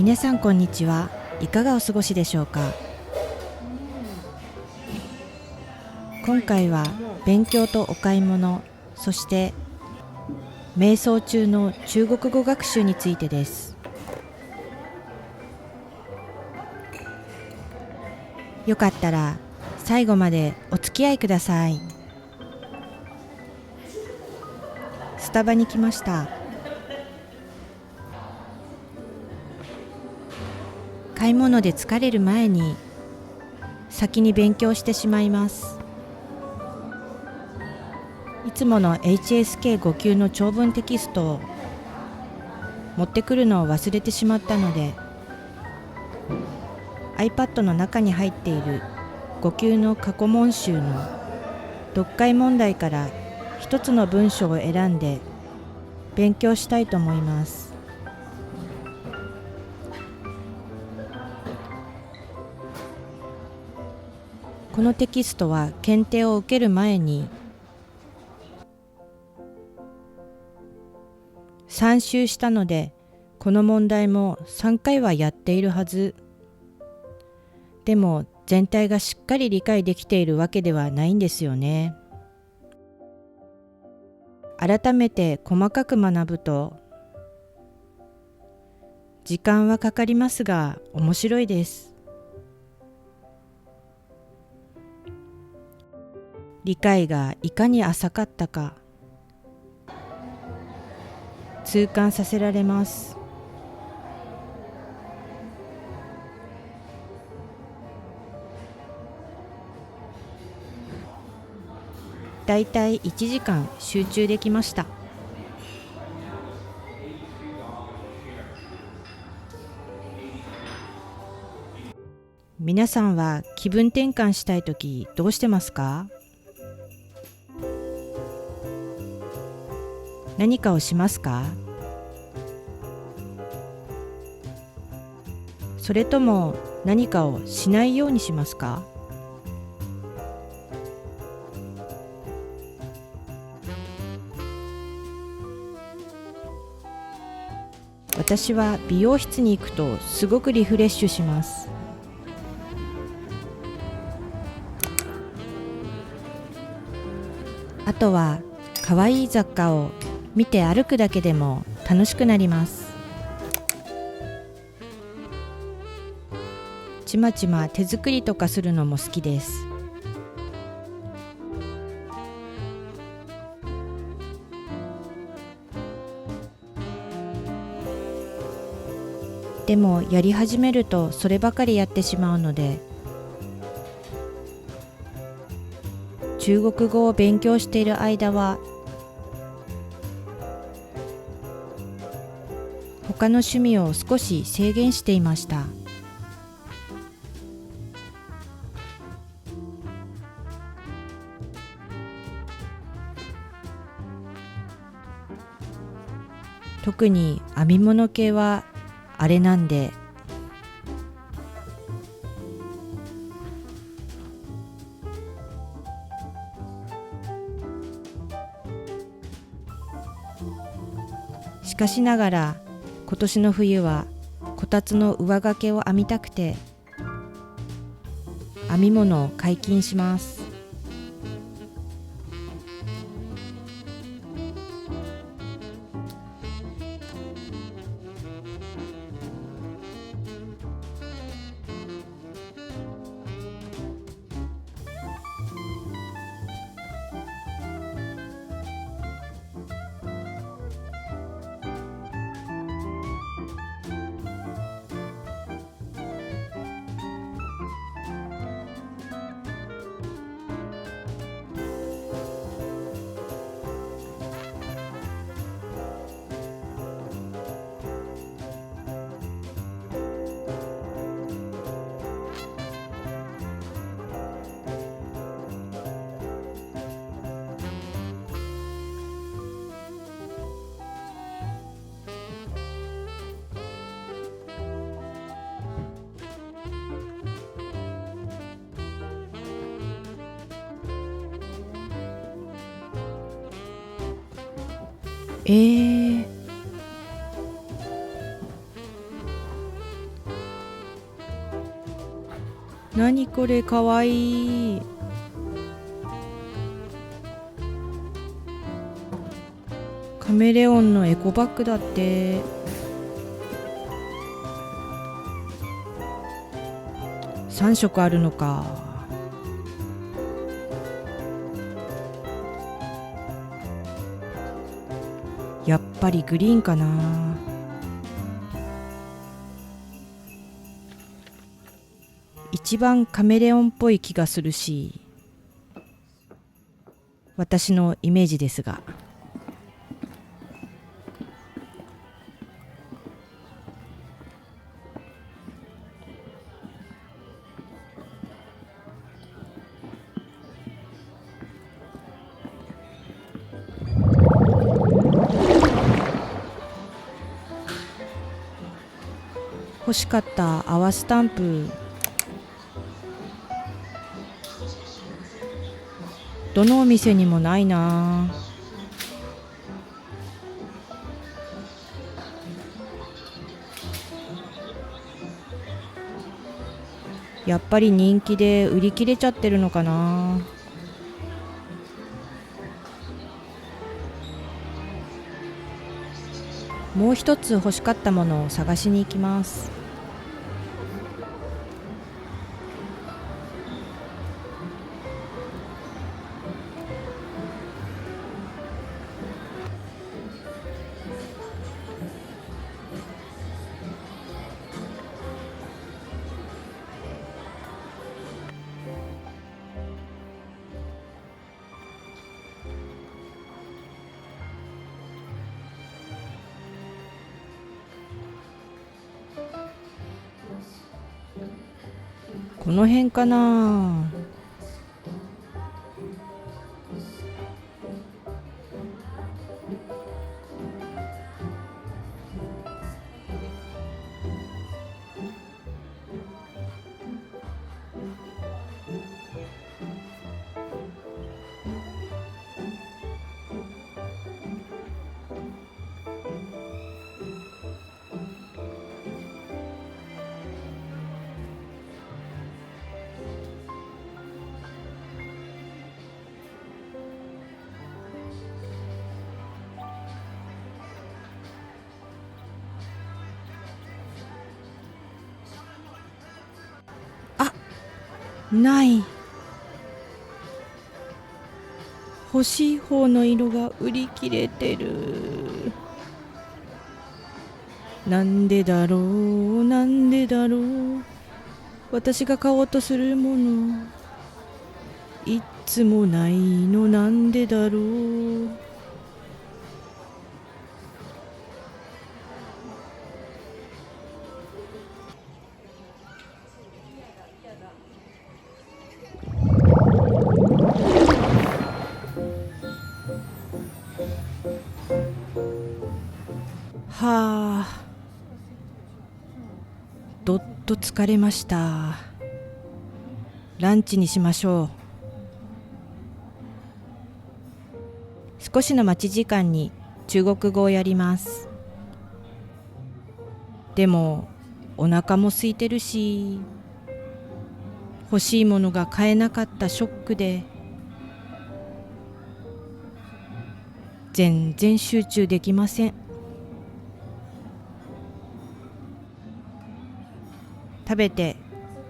皆さんこんにちは。いかがお過ごしでしょうか。今回は勉強とお買い物、そして瞑想中の中国語学習についてです。よかったら最後までお付き合いください。スタバに来ました。買い物で疲れる前に先に勉強してしまいます。いつもの HSK5 級の長文テキストを持ってくるのを忘れてしまったので、 iPad の中に入っている5級の過去問集の読解問題から一つの文章を選んで勉強したいと思います。このテキストは検定を受ける前に3周したので、この問題も3回はやっているはず。でも全体がしっかり理解できているわけではないんですよね。改めて細かく学ぶと時間はかかりますが面白いです。理解がいかに浅かったか痛感させられます。だいたい1時間集中できました。皆さんは気分転換したいときどうしてますか？何かをしますか？それとも何かをしないようにしますか？私は美容室に行くとすごくリフレッシュします。あとは可愛い雑貨を見て歩くだけでも楽しくなります。ちまちま手作りとかするのも好きです。でもやり始めるとそればかりやってしまうので、中国語を勉強している間は他の趣味を少し制限していました。特に編み物系はあれなんで、しかしながら今年の冬はこたつの上掛けを編みたくて編み物を解禁します。何これかわいい。カメレオンのエコバッグだって。3色あるのか。やっぱりグリーンかな。一番カメレオンっぽい気がするし、私のイメージですが。欲しかった泡スタンプ。どのお店にもないな。やっぱり人気で売り切れちゃってるのかな。もう一つ欲しかったものを探しに行きます。この辺かな。ない。欲しい方の色が売り切れてる。なんでだろう、なんでだろう。私が買おうとするものいっつもないの、なんでだろう。はあ、どっと疲れました。ランチにしましょう。少しの待ち時間に中国語をやります。でもお腹も空いてるし、欲しいものが買えなかったショックで全然集中できません。食べて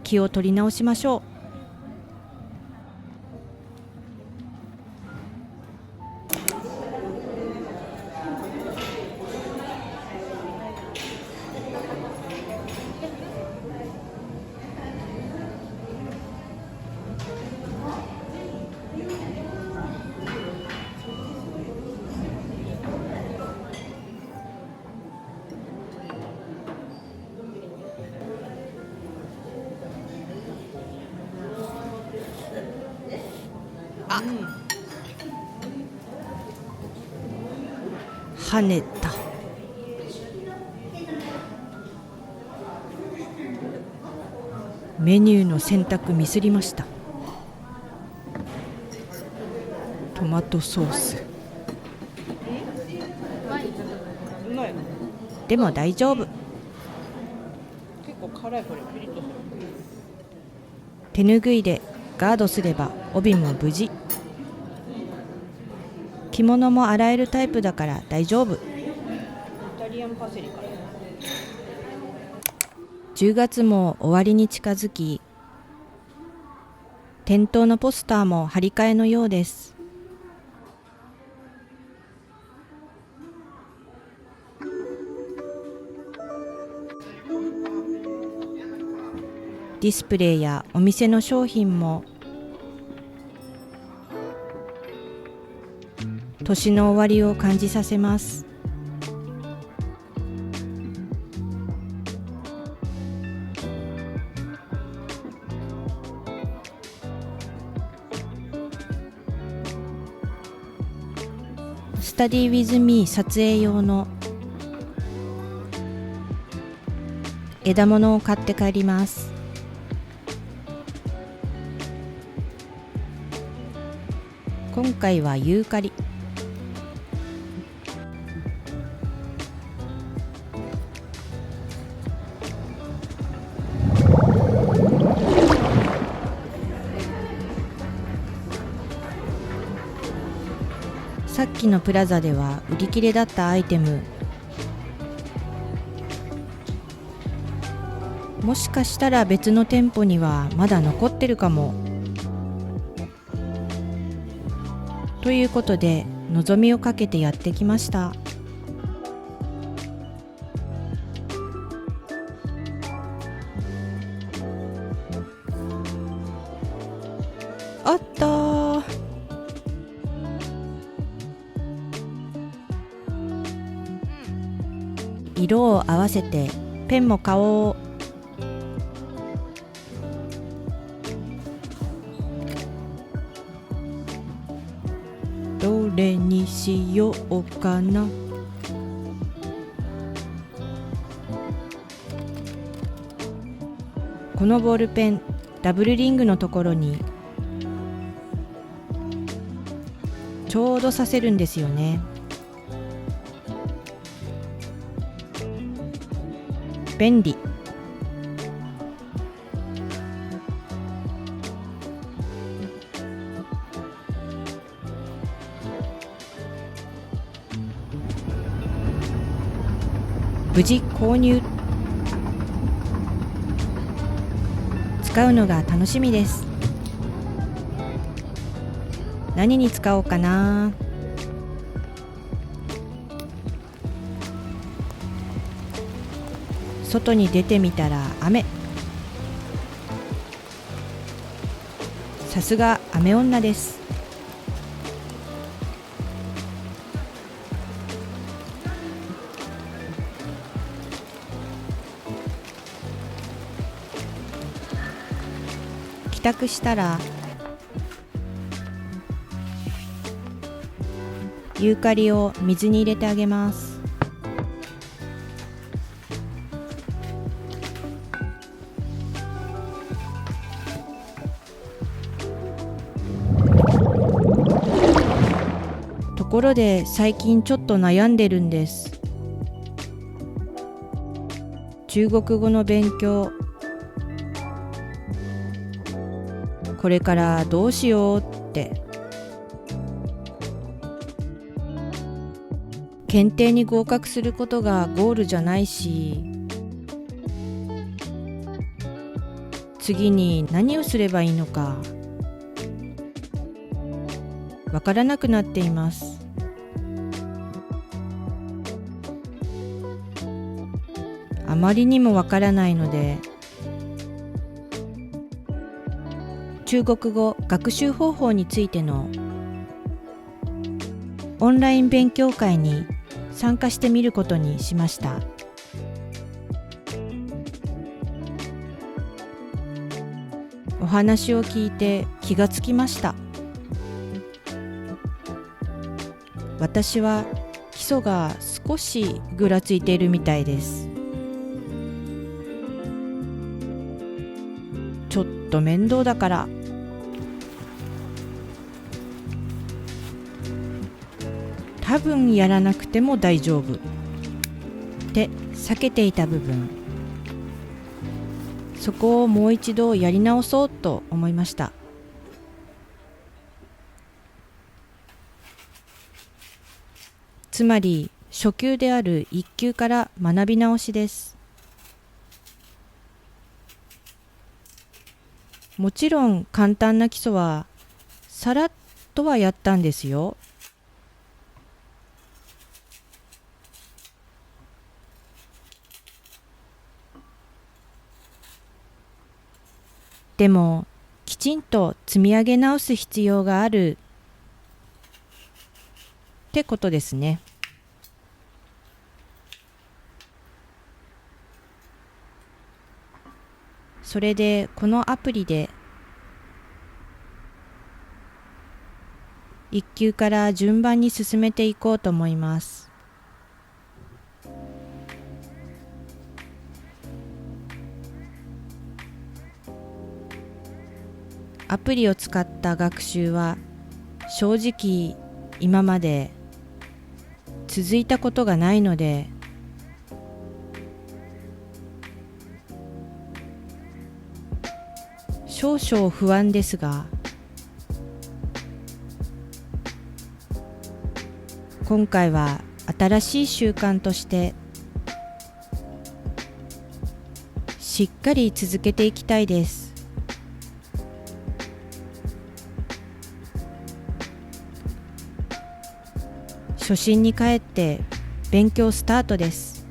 気を取り直しましょう。跳ねた。メニューの選択ミスりました。トマトソース。でも大丈夫。結構辛いこれピリッとする。手ぬぐいでガードすれば帯も無事。着物も洗えるタイプだから大丈夫。イタリアンパセリから。10月も終わりに近づき、店頭のポスターも張り替えのようです。ディスプレイやお店の商品も年の終わりを感じさせます。スタディウィズミー撮影用の枝物を買って帰ります。今回はユーカリ。さっきのプラザでは売り切れだったアイテム、もしかしたら別の店舗にはまだ残ってるかも。ということで望みをかけてやってきました。あったー。色を合わせてペンも買おう。どれにしようかな。このボールペン、ダブルリングのところにちょうど刺せるんですよね。便利。無事購入。使うのが楽しみです。何に使おうかな。外に出てみたら雨。さすが雨女です。帰宅したらユーカリを水に入れてあげます。ところで最近ちょっと悩んでるんです。中国語の勉強、これからどうしようって。検定に合格することがゴールじゃないし、次に何をすればいいのかわからなくなっています。あまりにもわからないので、中国語学習方法についてのオンライン勉強会に参加してみることにしました。お話を聞いて気がつきました。私は基礎が少しぐらついているみたいです。ちょっと面倒だから多分やらなくても大丈夫って避けていた部分、そこをもう一度やり直そうと思いました。つまり初級である1級から学び直しです。もちろん簡単な基礎はさらっとはやったんですよ。でもきちんと積み上げ直す必要があるってことですね。それでこのアプリで1級から順番に進めていこうと思います。アプリを使った学習は正直今まで続いたことがないので、少々不安ですが、今回は新しい習慣としてしっかり続けていきたいです。初心に帰って勉強スタートです。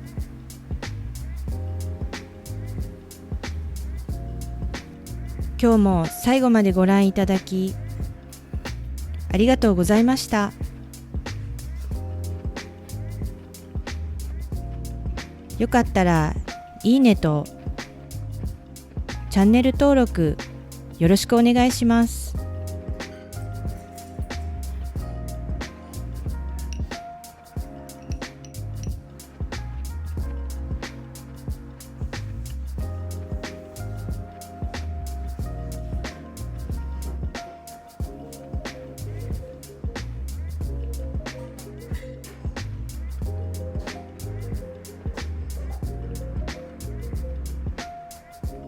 今日も最後までご覧いただきありがとうございました。よかったらいいねとチャンネル登録よろしくお願いします。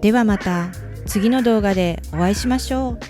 ではまた次の動画でお会いしましょう。